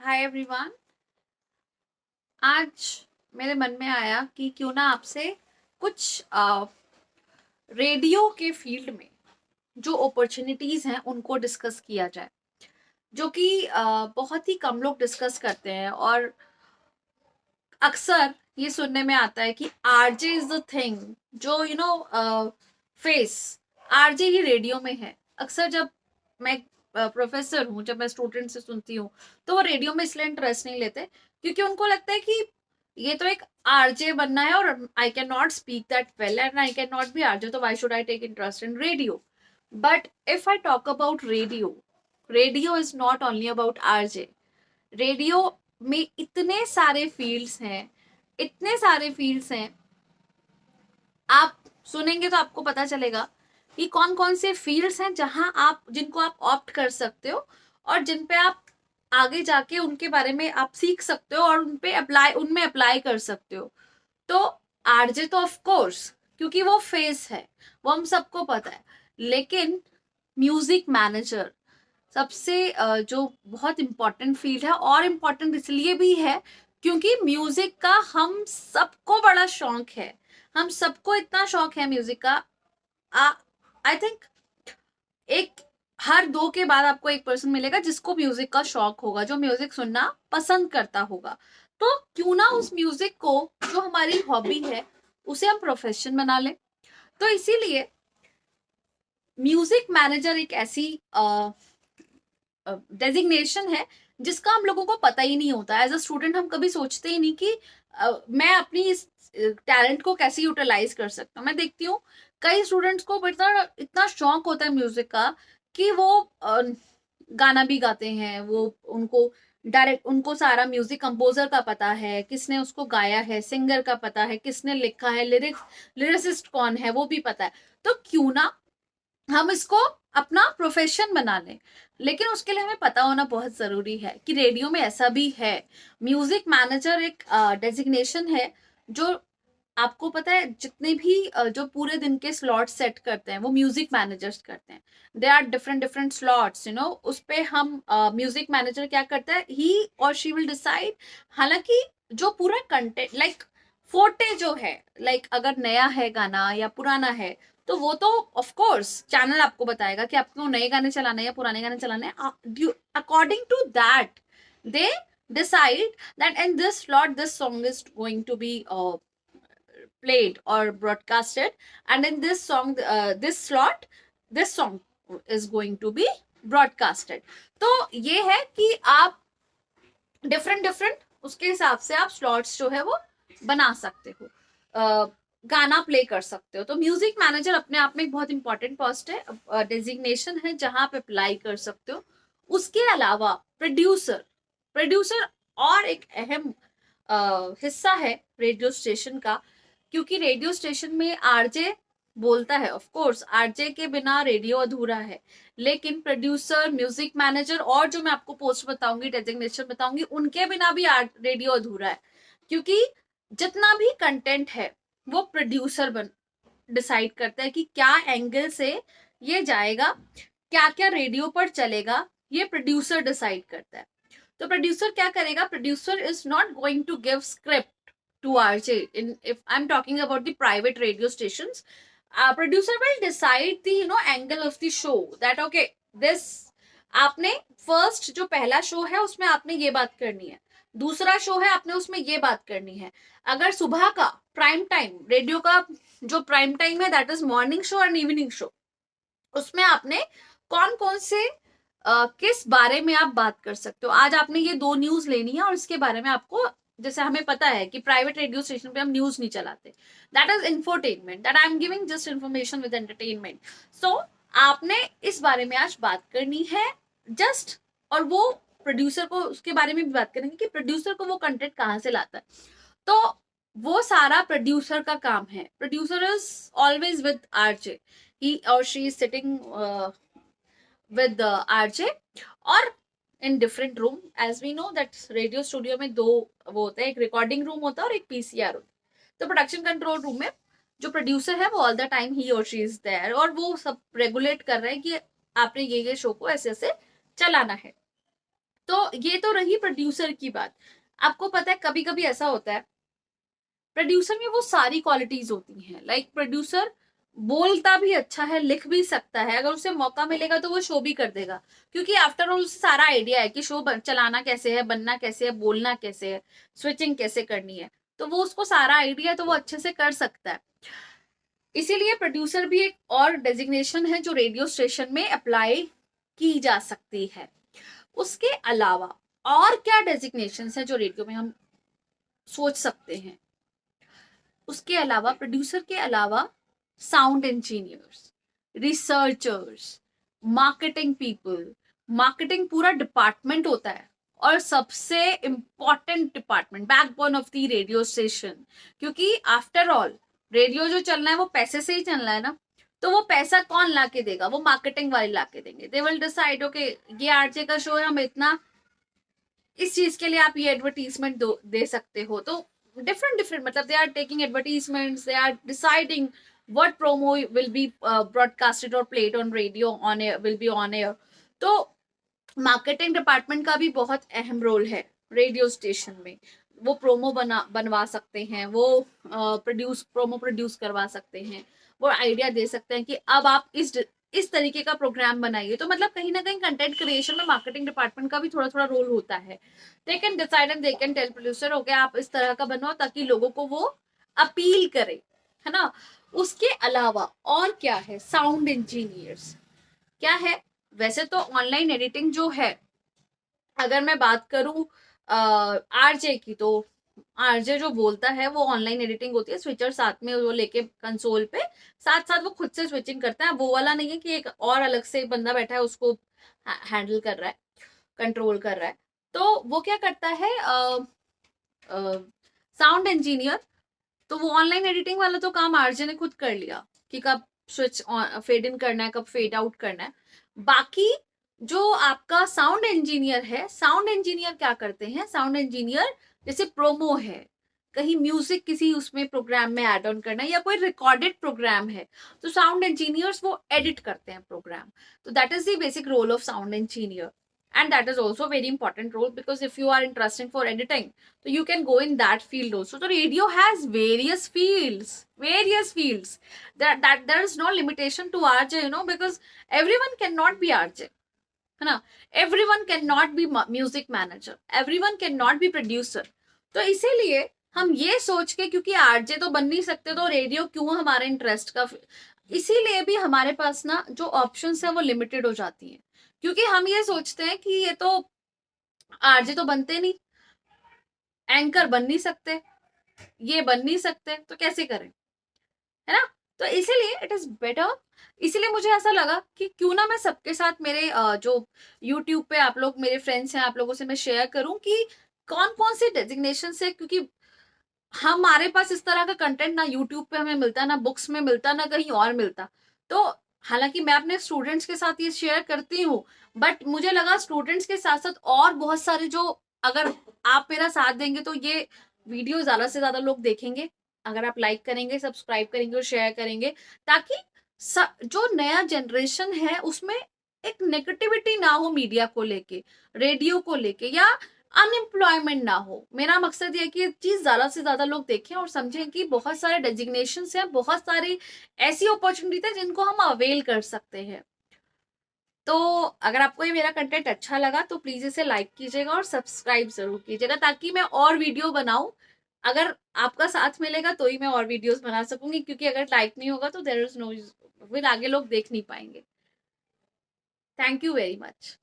Hi everyone. आज मेरे मन में आया कि क्यों ना आपसे कुछ रेडियो के फील्ड में जो अपॉर्चुनिटीज हैं उनको डिस्कस किया जाए, जो कि बहुत ही कम लोग डिस्कस करते हैं। और अक्सर ये सुनने में आता है कि आरजे इज द थिंग, जो फेस आरजे ही रेडियो में है। अक्सर जब मैं प्रोफेसर हूँ, जब मैं स्टूडेंट से सुनती हूँ, तो वो रेडियो में इसलिए इंटरेस्ट नहीं लेते क्योंकि उनको लगता है कि ये तो एक आरजे बनना है और I can not speak that well and I can not be RJ, तो why should I take interest in radio. But if I talk about radio, radio is not only about RJ. Radio में इतने सारे fields हैं, इतने सारे fields हैं। आप सुनेंगे तो आपको पता चलेगा कि कौन कौन से फील्ड्स हैं जहां आप जिनको आप ऑप्ट कर सकते हो और जिन पे आप आगे जाके उनके बारे में आप सीख सकते हो और उनमें अप्लाई कर सकते हो। तो आरजे तो ऑफ कोर्स, क्योंकि वो फेस है, वो हम सबको पता है। लेकिन म्यूजिक मैनेजर सबसे जो बहुत इंपॉर्टेंट फील्ड है, और इम्पॉर्टेंट इसलिए भी है क्योंकि म्यूजिक का हम सबको बड़ा शौक है। हम सबको इतना शौक है म्यूजिक का। आई थिंक एक हर दो के बाद आपको एक पर्सन मिलेगा जिसको म्यूजिक का शौक होगा, जो म्यूजिक सुनना पसंद करता होगा। तो क्यों ना उस म्यूजिक को, जो हमारी हॉबी है, उसे हम प्रोफेशन बना लें। तो इसीलिए म्यूजिक मैनेजर एक ऐसी डेजिग्नेशन है जिसका हम लोगों को पता ही नहीं होता। एज अ स्टूडेंट हम कभी सोचते ही नहीं कि मैं अपनी इस टैलेंट को कैसे यूटिलाइज कर सकता हूँ। मैं देखती हूँ कई स्टूडेंट्स को इतना इतना शौक होता है म्यूजिक का कि वो गाना भी गाते हैं। वो उनको डायरेक्ट उनको सारा म्यूजिक कंपोजर का पता है, किसने उसको गाया है, सिंगर का पता है, किसने लिखा है, लिरिसिस्ट कौन है वो भी पता है। तो क्यों ना हम इसको अपना प्रोफेशन बना लें। लेकिन उसके लिए हमें पता होना बहुत जरूरी है कि रेडियो में ऐसा भी है। म्यूजिक मैनेजर एक डेजिग्नेशन है जो, आपको पता है, जितने भी जो पूरे दिन के स्लॉट सेट करते हैं वो म्यूजिक मैनेजर्स करते हैं। They are different different slots, उस पे हम म्यूजिक मैनेजर क्या करता है, ही और शी विल डिसाइड। हालांकि जो पूरा कंटेंट, लाइक फोटे जो है, लाइक अगर नया है गाना या पुराना है, तो वो तो ऑफ कोर्स चैनल आपको बताएगा कि आपको नए गाने चलाने हैं या पुराने गाने चलाने हैं। According to that they decide that in this slot this song is going to be played or broadcasted, and in this slot this song is going to be broadcasted. तो ये है कि आप डिफरेंट डिफरेंट उसके हिसाब से आप slots जो है वो बना सकते हो, गाना प्ले कर सकते हो। तो म्यूजिक मैनेजर अपने आप में एक बहुत इंपॉर्टेंट पोस्ट है, डेजिग्नेशन है जहां आप अप्लाई कर सकते हो। उसके अलावा प्रोड्यूसर, प्रोड्यूसर और एक अहम हिस्सा है रेडियो स्टेशन का, क्योंकि रेडियो स्टेशन में आरजे बोलता है। ऑफ कोर्स आरजे के बिना रेडियो अधूरा है। लेकिन प्रोड्यूसर, म्यूजिक मैनेजर और जो मैं आपको पोस्ट बताऊंगी, डेजिग्नेशन बताऊंगी, उनके बिना भी रेडियो अधूरा है। क्योंकि जितना भी कंटेंट है वो प्रोड्यूसर बन डिसाइड करता है कि क्या एंगल से ये जाएगा, क्या क्या रेडियो पर चलेगा, ये प्रोड्यूसर डिसाइड करता है। तो प्रोड्यूसर क्या करेगा, producer is not going to give script to RJ. In if I am talking about the private radio stations, producer will decide the angle of the show, that okay, this आपने first जो पहला show है उसमें आपने ये बात करनी है, दूसरा शो है आपने उसमें ये बात करनी है। अगर सुबह का प्राइम टाइम, रेडियो का जो प्राइम टाइम है, दैट इज मॉर्निंग शो और इवनिंग शो, उसमें आपने कौन कौन से किस बारे में आप बात कर सकते हो। आज आपने ये दो न्यूज लेनी है और इसके बारे में आपको, जैसे हमें पता है कि प्राइवेट रेडियो स्टेशन पे हम न्यूज नहीं चलाते, that is infotainment, that I am giving just information with entertainment. So आपने इस बारे में आज बात करनी है जस्ट, और वो प्रोड्यूसर को उसके बारे में भी बात करेंगे कि प्रोड्यूसर को वो कंटेंट कहाँ से लाता है। तो वो सारा प्रोड्यूसर का काम है। Producer is always with RJ, he और she is sitting with the RJ और in different room. As we know that radio studio में दो वो होते हैं, एक रिकॉर्डिंग रूम होता है और एक पीसीआर होता है। तो प्रोडक्शन कंट्रोल रूम में जो प्रोड्यूसर है वो ऑल द टाइम ही और शी इज देयर, और वो सब रेगुलेट कर रहे हैं कि आपने ये शो को ऐसे ऐसे चलाना है। तो ये तो रही प्रोड्यूसर की बात। आपको पता है कभी कभी ऐसा होता है, प्रोड्यूसर में वो सारी क्वालिटीज होती हैं। लाइक प्रोड्यूसर बोलता भी अच्छा है, लिख भी सकता है, अगर उसे मौका मिलेगा तो वो शो भी कर देगा, क्योंकि आफ्टर ऑल उसे सारा आइडिया है कि शो चलाना कैसे है, बनना कैसे है, बोलना कैसे है, स्विचिंग कैसे करनी है, तो वो उसको सारा आइडिया है, तो वो अच्छे से कर सकता है। इसीलिए प्रोड्यूसर भी एक और डेजिग्नेशन है जो रेडियो स्टेशन में अप्लाई की जा सकती है। उसके अलावा और क्या डेजिग्नेशन है जो रेडियो में हम सोच सकते हैं? उसके अलावा, प्रोड्यूसर के अलावा, sound engineers, researchers, marketing people. Marketing पूरा डिपार्टमेंट होता है, और सबसे important department, backbone of the radio station. क्योंकि आफ्टर ऑल रेडियो जो चलना है वो पैसे से ही चलना है ना, तो वो पैसा कौन ला के देगा? वो मार्केटिंग वाले ला के देंगे। दे विल डिसाइड, ओके ये आरजे का शो है, हम इतना इस चीज के लिए आप ये एडवर्टीजमेंट दे सकते हो। तो डिफरेंट डिफरेंट, मतलब they are taking advertisements, they are deciding what promo will be broadcasted और played on radio, on air, will be on air. तो मार्केटिंग डिपार्टमेंट का भी बहुत अहम रोल है रेडियो स्टेशन में। वो प्रोमो बनवा सकते हैं, वो प्रोमो प्रोड्यूस करवा सकते हैं, वो आइडिया दे सकते हैं कि अब आप इस तरीके का प्रोग्राम बनाइए। तो मतलब कहीं ना कहीं कंटेंट क्रिएशन में मार्केटिंग डिपार्टमेंट का भी थोड़ा थोड़ा रोल होता है। They can decide and they can tell producer, okay आप इस तरह का बनवाओ ताकि लोगों को वो अपील करे, है ना। उसके अलावा और क्या है? साउंड इंजीनियर्स क्या है? वैसे तो ऑनलाइन एडिटिंग जो है, अगर मैं बात करूं आरजे की, तो आरजे जो बोलता है वो ऑनलाइन एडिटिंग होती है। स्विचर साथ में वो लेके कंसोल पे, साथ साथ वो खुद से स्विचिंग करता है। वो वाला नहीं है कि एक और अलग से बंदा बैठा है उसको हैंडल कर रहा है, कंट्रोल कर रहा है। तो वो क्या करता है, साउंड इंजीनियर, तो वो ऑनलाइन एडिटिंग वाला तो काम आरजे ने खुद कर लिया कि कब स्विच फेड इन करना है, कब फेड आउट करना है। बाकी जो आपका साउंड इंजीनियर है, साउंड इंजीनियर क्या करते हैं? साउंड इंजीनियर जैसे प्रोमो है, कहीं म्यूजिक किसी उसमें प्रोग्राम में ऐड ऑन करना है, या कोई रिकॉर्डेड प्रोग्राम है, तो साउंड इंजीनियर्स वो एडिट करते हैं प्रोग्राम। तो that is the basic role of sound engineer, and that is also a very important role, because if you are interested for editing, so you can go in that field also. So radio has various fields, that there is no limitation to RJ, because everyone cannot be RJ, है ना। everyone cannot be music manager, everyone cannot be producer। तो इसीलिए हम ये सोच के, क्योंकि RJ तो बन नहीं सकते, तो रेडियो क्यों हमारे इंटरेस्ट का, इसीलिए भी हमारे पास ना जो ऑप्शंस है वो लिमिटेड हो जाती हैं। क्योंकि हम ये सोचते हैं कि ये तो आरजे तो बनते नहीं, एंकर बन नहीं सकते, ये बन नहीं सकते, तो कैसे करें, है ना। तो इसीलिए इट इज बेटर, इसीलिए मुझे ऐसा लगा कि क्यों ना मैं सबके साथ, मेरे जो यूट्यूब पे आप लोग मेरे फ्रेंड्स हैं, आप लोगों से मैं शेयर करूं कि कौन कौन सी डेजिग्नेशन है। क्योंकि हमारे पास इस तरह का कंटेंट ना यूट्यूब पे हमें मिलता, ना बुक्स में मिलता, ना कहीं और मिलता। तो हालांकि मैं अपने स्टूडेंट्स के साथ ये शेयर करती हूँ, बट मुझे लगा स्टूडेंट्स के साथ साथ और बहुत सारे जो, अगर आप मेरा साथ देंगे तो ये वीडियो ज्यादा से ज्यादा लोग देखेंगे, अगर आप लाइक करेंगे, सब्सक्राइब करेंगे और शेयर करेंगे, ताकि जो नया जनरेशन है उसमें एक नेगेटिविटी ना हो मीडिया को लेके, रेडियो को लेके, या अनएम्प्लॉयमेंट ना हो। मेरा मकसद ये कि चीज ज्यादा से ज्यादा लोग देखें और समझें कि बहुत सारे डेजिग्नेशन हैं, बहुत सारी ऐसी अपॉर्चुनिटी है जिनको हम अवेल कर सकते हैं। तो अगर आपको ये मेरा कंटेंट अच्छा लगा तो प्लीज इसे लाइक कीजिएगा और सब्सक्राइब जरूर कीजिएगा, ताकि मैं और वीडियो बनाऊं। अगर आपका साथ मिलेगा तो ही मैं और वीडियोस बना सकूंगी, क्योंकि अगर लाइक नहीं होगा तो देयर इज नो, फिर आगे लोग देख नहीं पाएंगे। Thank you very much.